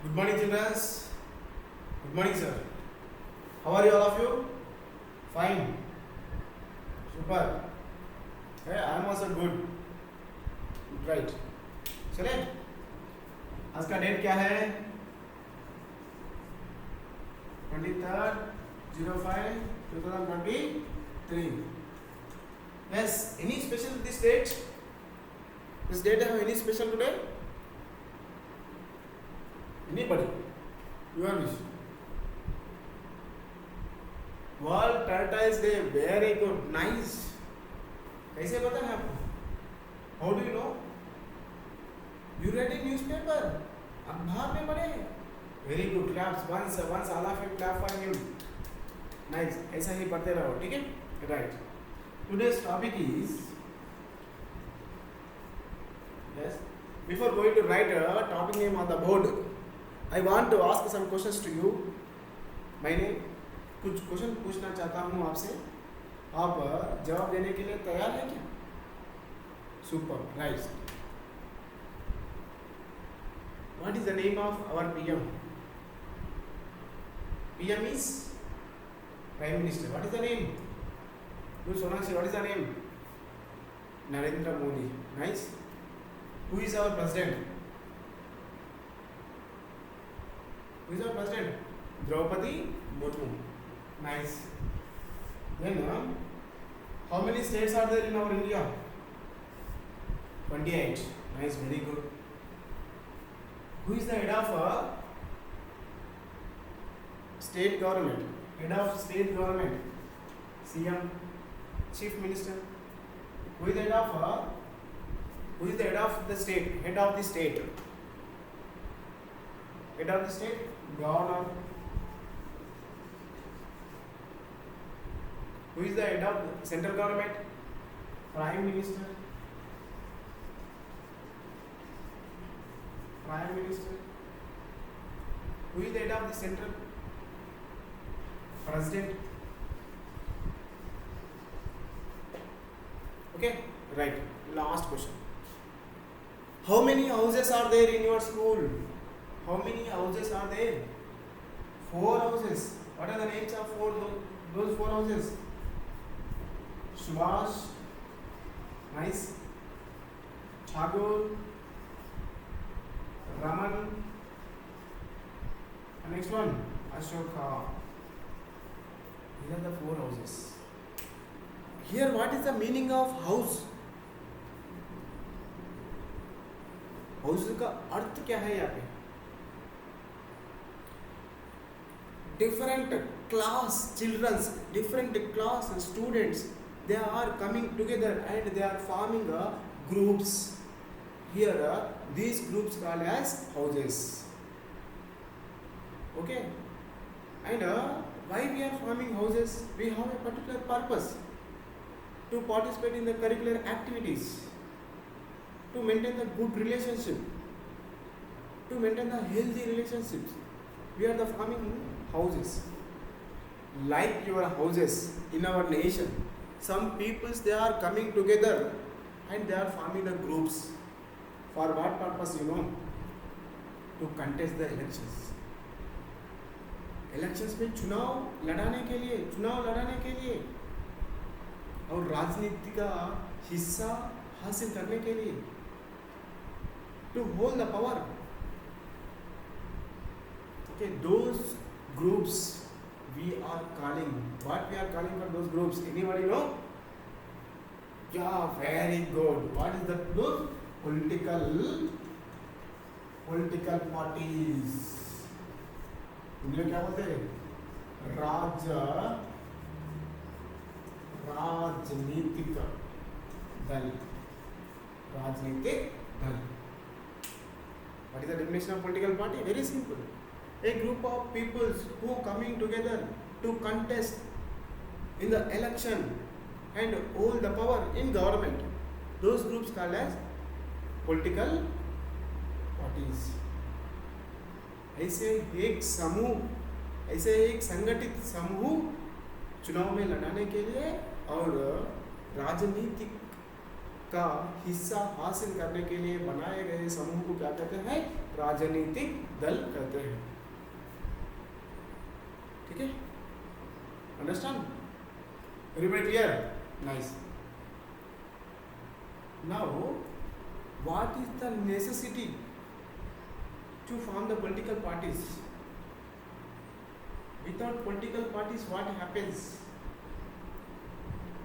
Good morning, children. Good morning, sir. How are you, all of you? Fine. Super. Hey, I am also good. Right. चले आज का date क्या है 23/05/2023. Yes. Any special this date? This date have any special today? Anybody? Your wish. World turtles day. Very good. Nice. कैसे पता है आपको? How do you know? You read in newspaper. अखबार में पढ़े. Very good. Claps. Once all of you clap for him. Nice. ऐसा ही पढ़ते रहो. ठीक है. Right. Today's topic is yes. Before going to write topic name on the board, I want to ask some questions to you. मैंने कुछ question पूछना चाहता हूँ आपसे. आप जवाब देने के लिए तैयार हैं क्या? Super. Right. What is the name of our PM? PM is Prime Minister. What is the name? You Sonakshi, what is the name? Narendra Modi. Nice. Who is our President? Who is our President? Draupadi Murmu. Nice. Then, how many states are there in our India? 28. Nice, very good. Who is the head of state government? Head of state government? CM, Chief Minister. Who is the head of the state? Head of the state. Head of the state? Governor. Who is the head of the central government? Prime Minister. Prime Minister. Who is the head of the central? President. Okay, right. Last question. How many houses are there in your school? How many houses are there? 4 houses. What are the names of those 4 houses? Subhash. Nice. Thakur. Raman. And next one. Ashoka. These are the 4 houses. Here, what is the meaning of house? House का अर्थ क्या है यहाँ पे? Different class childrens, different class students, they are coming together and they are forming groups. Here these groups called as houses. Okay. And why we are forming houses? We have a particular purpose to participate in the curricular activities, to maintain the good relationship, to maintain the healthy relationships. We are the forming houses. Like your houses in our nation, some peoples they are coming together and they are forming the groups. For what purpose, you know? To contest the elections. Elections में चुनाव लड़ाने के लिए और राजनीति का हिस्सा हासिल करने के लिए, to hold the power. Okay, those groups we are calling. What we are calling for those groups? Anybody know? Yeah, very good. What is that group? Political parties. इनमें क्या बोलते हैं? राजनीतिक दल. राजनीतिक दल. What is the definition of political party? Very simple. A group of peoples who coming together to contest in the election and hold the power in government. Those groups called as political parties. ऐसे एक संगठित समूह चुनाव में लड़ाने के लिए और राजनीतिक का हिस्सा हासिल करने के लिए बनाए गए समूह को क्या कहते हैं? राजनीतिक दल कहते हैं। ठीक है, understand? Everybody clear? Nice. Now what is the necessity to form the political parties? Without political parties, what happens?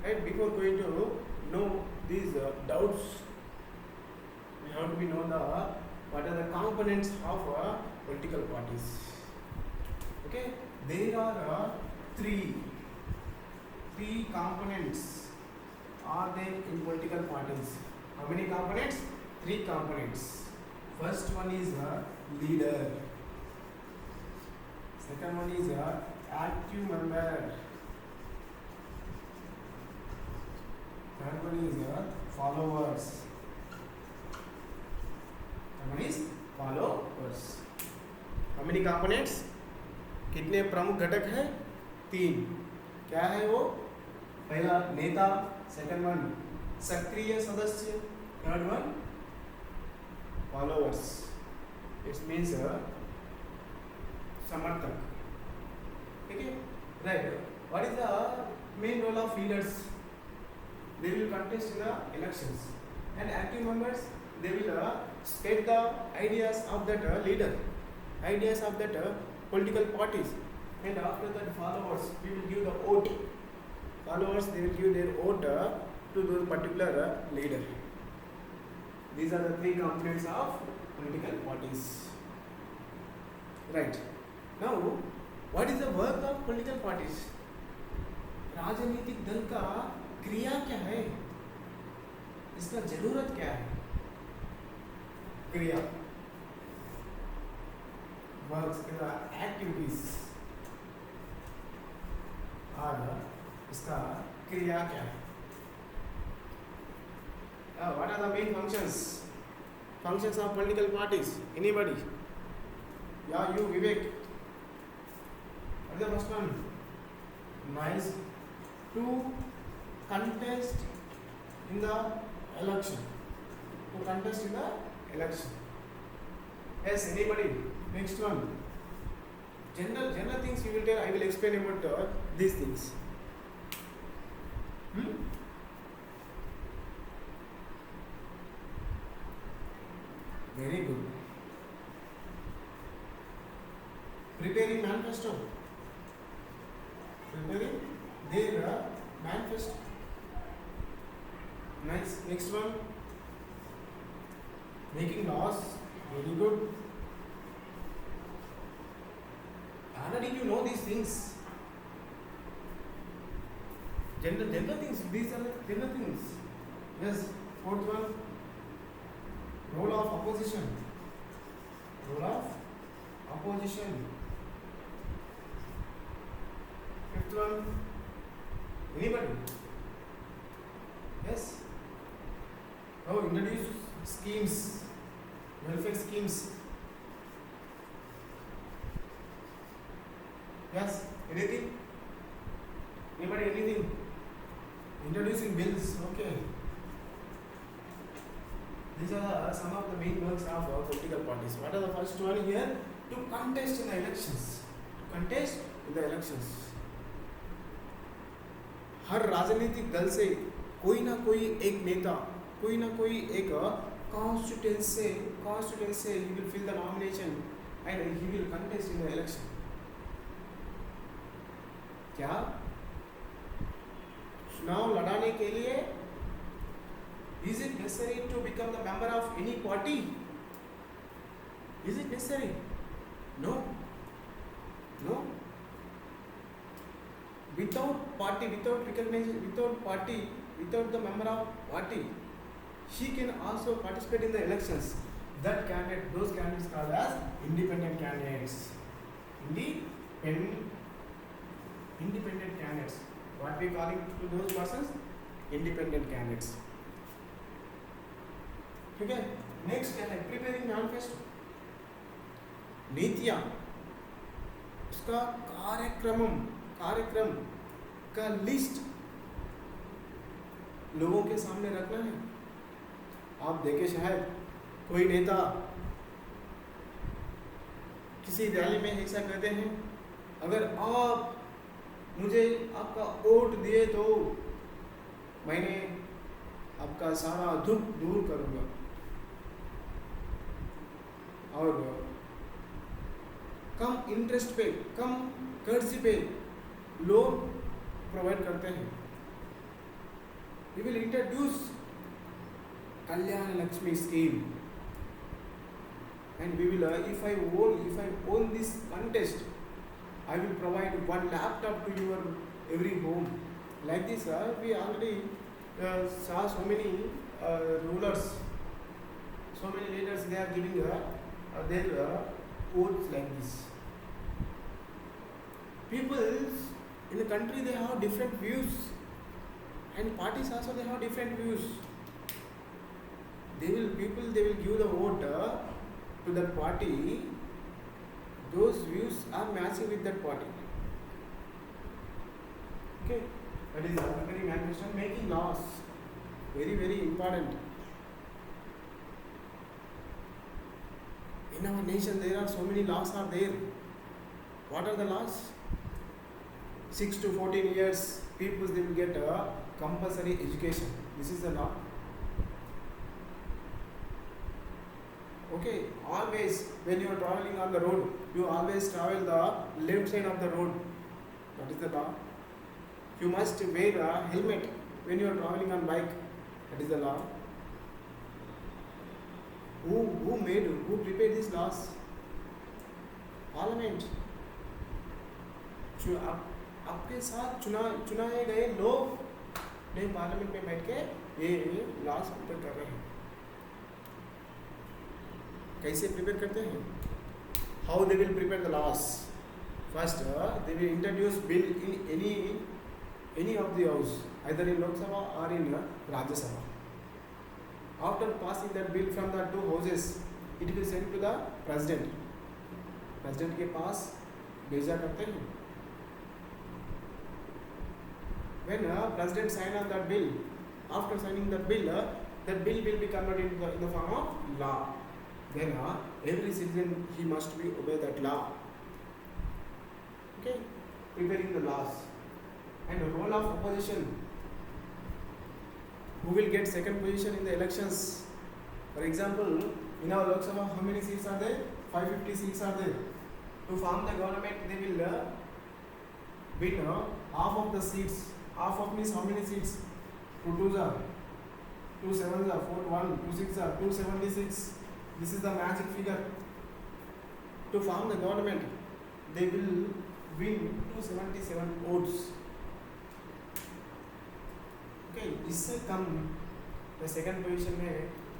Right, before going to know these doubts, we have to know the what are the components of political parties. Okay, there are three components are there in political parties. How many components? 3 components. First one is a leader. Second one is a active member. Third one is a followers. Third one is followers. How many components? कितने प्रमुख घटक हैं? 3. क्या है वो? पहला नेता, second one सक्रिय सदस्य, third one followers. It means समर्थक. ठीक है, right? What is the main role of leaders? They will contest in the elections, and active members, they will spread the ideas of that leader, ideas of that political parties, and after that followers, we will give the vote. Followers, they will give their vote to those particular leader. These are the 3 components of political parties. Right. Now, what is the work of political parties? राजनीतिक दल का क्रिया क्या है? इसका जरूरत क्या है? क्रिया, वर्क्स, एक्टिविटीज, और इसका क्रिया क्या है? What are the main functions? Functions of political parties. Anybody? Yeah, you, Vivek. What is the first one? Nice. To contest in the election. To contest in the election. Yes, anybody? Next one. General things you will tell. I will explain about these things. Very good. Preparing manifesto. Preparing their manifesto. Nice. Next one. Making laws. Very good. Anna, did you know these things? General things. These are the general things. Yes. Fourth one. Role of opposition. Role of opposition. Fifth one. Anybody? Yes. Oh, introduce schemes, welfare schemes. Yes. Anything? Anybody? Anything? Introducing bills. Okay. These are some of the main works of political parties. What are the first one here? To contest in the elections. To contest in the elections. हर राजनीतिक दल से कोई ना कोई एक नेता, कोई ना कोई एक constituency, he will fill the nomination and he will contest in the election. क्या चुनाव लड़ाने के लिए is it necessary to become the member of any party? Is it necessary? No. No. Without party, without recognition, without party, without the member of party, she can also participate in the elections. That candidate, those candidates called as independent candidates. Independent candidates. What we calling to those persons? Independent candidates. ठीक है. Next क्या है? Preparing manifesto. नीतियाँ, उसका कार्यक्रम का list लोगों के सामने रखना है. आप देखे शायद कोई नेता किसी रैली में ऐसा कहते हैं, अगर आप मुझे आपका वोट दिए तो मैंने आपका सारा दुख दूर करूंगा, और कम इंटरेस्ट पे, कम कर्ज पे लोन प्रोवाइड करते हैं. We will introduce Kalyan Lakshmi scheme, and we will if I won this contest, I will provide one laptop to your every home. Like this, we already saw so many rulers, so many leaders, they are giving their oaths like this. People in the country, they have different views, and parties also, they have different views. They will give the vote to that party. Those views are matching with that party. Okay, that is very manifestation. Making laws, very very important. In our nation, there are so many laws are there. What are the laws? 6 to 14 years, people, they will get a compulsory education. This is the law. Okay, always when you are traveling on the road, you always travel the left side of the road. That is the law. You must wear a helmet when you are traveling on bike. That is the law. Who prepared these laws? Parliament. आपके साथ चुनाए गए लोग ने parliament में बैठ के ये laws prepare कर रहे हैं. कैसे प्रिपेयर करते हैं? How they will prepare the laws? First they will introduce bill in any of the house, either in Lok Sabha or in Rajya Sabha. After passing that bill from the two houses, it will send to the president. President के पास भेजा करते हैं. When president sign on that bill, after signing that bill will be converted in the form of law. Then every citizen, he must be obey that law. Okay, preparing the laws. And the role of opposition, who will get second position in the elections. For example, in our Lok Sabha, how many seats are there? 550 seats are there. To form the government, they will win half of the seats. Half of means how many seats? 2 2s are 2 7s are 4 1 2 6 are 276. This is the magic figure. To form the government, they will win 277 votes. Okay, इससे कम the second position में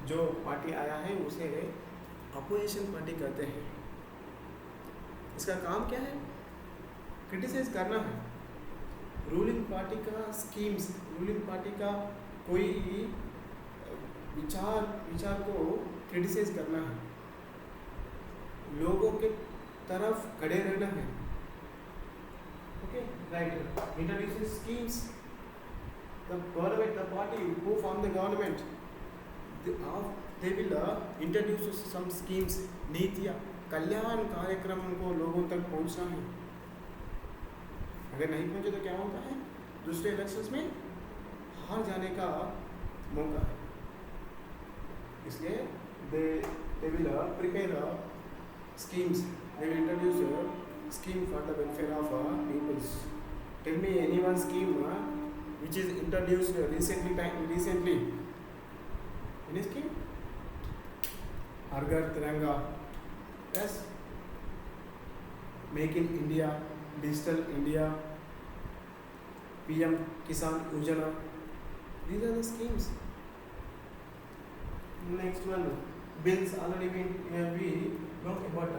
जो party आया है उसे opposition party कहते हैं. इसका काम क्या है? क्रिटिसाइज करना है. रूलिंग पार्टी का स्कीम्स, रूलिंग पार्टी का कोई विचार को क्रिटिसाइज करना है. लोगों के तरफ खड़े रहना है. Okay, right. Introducing schemes. The government, the party who form the government, they will introduce some schemes, नीतियाँ, कल्याण कार्यक्रम को लोगों तक पहुँचना है. अगर नहीं पहुँचे तो क्या होता है? दूसरे इलेक्शंस में हार जाने का मौका है. इसलिए they will prepare schemes. They will introduce a scheme for the welfare of peoples. Tell me any one scheme which is introduced recently. Any scheme? Har Ghar Tiranga. Yes. Make in India, Digital India, PM Kisan Yojana. These are the schemes. Next one, bills. Already we know about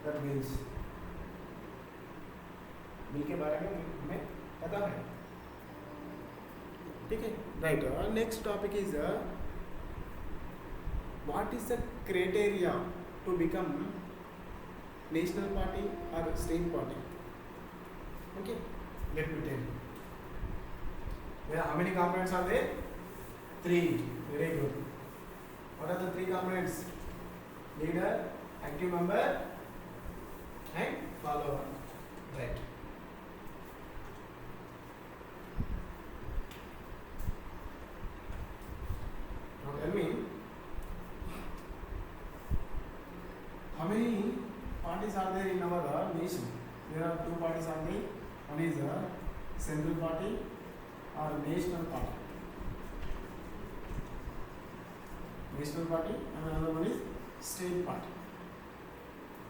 that bills. Bill के बारे में हमें पता है. ठीक है, right. Next topic is what is the criteria to become national party और state party. Okay, let me tell you. How many components are there? 3. Very good. What are the three components? Leader, active member, and follower. Right. Now tell me, how many parties are there in our nation? There are two parties are there. One is a central party or national party. National party and another one is state party.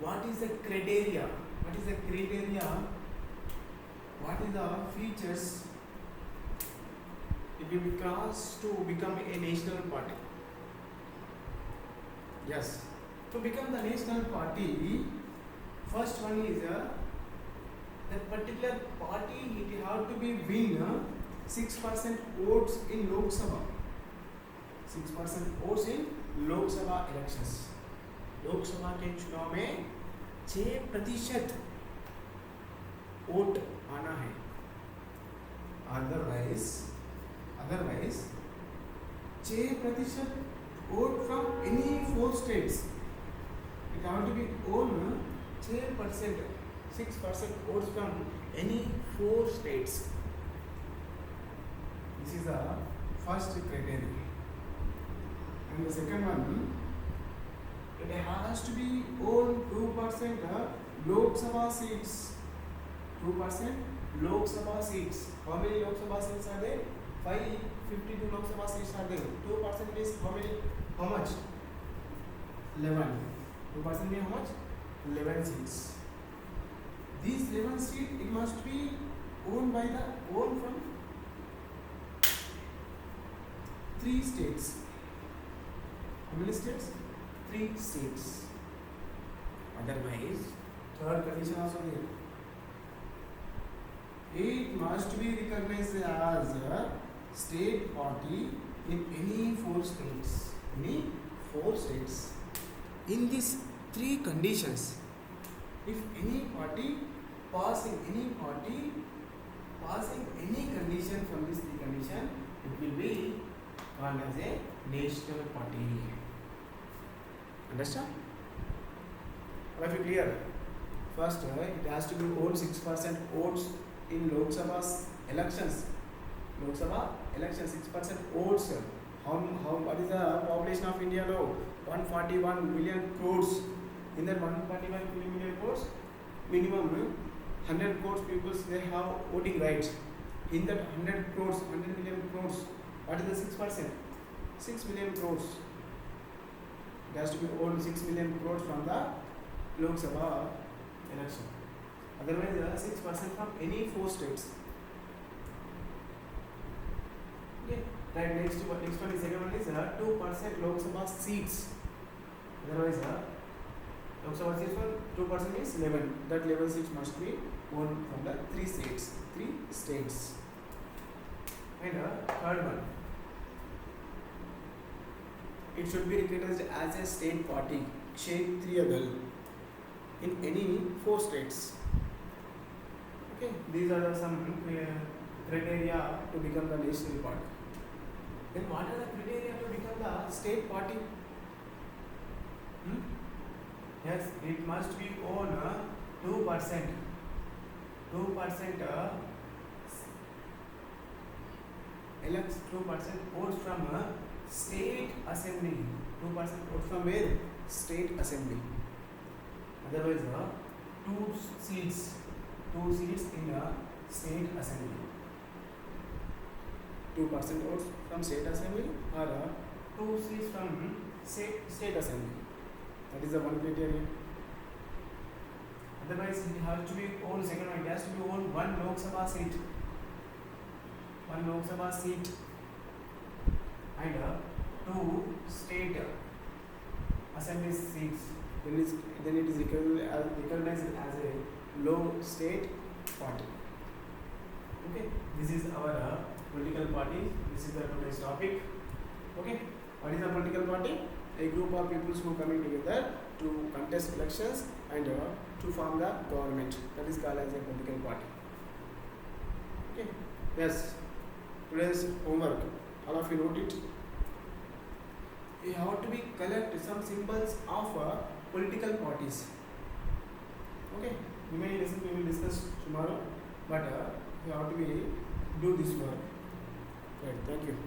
What is the criteria? What is the criteria? What is the features it will be crossed to become a national party? Yes. To become the national party, first one is that particular party it have to be win 6% votes in Lok Sabha. 6% votes in लोक सभा elections. लोक सभा के चुनाव में 6% vote आना है. Otherwise 6% vote from any 4 states. It have to be own 6% votes from any 4 states. This is the first criteria. And the second one, it has to be own 2% Lok Sabha seats. 2% Lok Sabha seats. How many Lok Sabha seats are there? 552 Lok Sabha seats are there. 2% is how many? How much? 11. 2% means how much? 11 seats. These 11 seats it must be owned from 3 states. How many states? 3 states. Otherwise, third condition also there. It must be recognized as a state party in any 4 states. Any 4 states. In these 3 conditions, if any party passing any condition from these 3 conditions, it will be called as a national party. Understand? All of you clear? First, it has to be own 6% votes in Lok Sabha elections. Lok Sabha elections 6% votes. What is the population of India now? 141 million crores. In that 141 million crores, minimum 100 crores people they have voting rights. In that 100 million crores, what is the 6%? 6 million crores. It has to be owned 6 million crores from the Lok Sabha election. Otherwise, 6% from any 4 states. Okay. Right. Next one is second one is 2% Lok Sabha seats. Otherwise, Lok Sabha seats for 2% is 11. That 11 seats must be owned from the 3 states. And third one, it should be recognized as a state party, Kshetriya Dal, in any 4 states. Okay, these are some criteria to become the national party. Then what are the criteria to become the state party? Yes, it must be own 2%. 2% elects 2% votes from state assembly. 2% votes from where? State assembly. Otherwise, 2 seats in a state assembly. 2% votes from state assembly or 2 seats from state assembly. That is the one criteria. Otherwise, it has to be own second one. It has to be own 1 Lok Sabha seat. 1 Lok Sabha seat and 2 state assembly seats. Then it is recognized as a low state party. Okay, this is our political party. This is the today's topic. Okay, what is a political party? A group of people who coming together to contest elections and to form the government. That is called as a political party. Okay. Yes. Today's homework. All of you note it. we have to be collect some symbols of political parties. Okay, remaining lesson we will discuss tomorrow, but we have to be do this work. Right, thank you.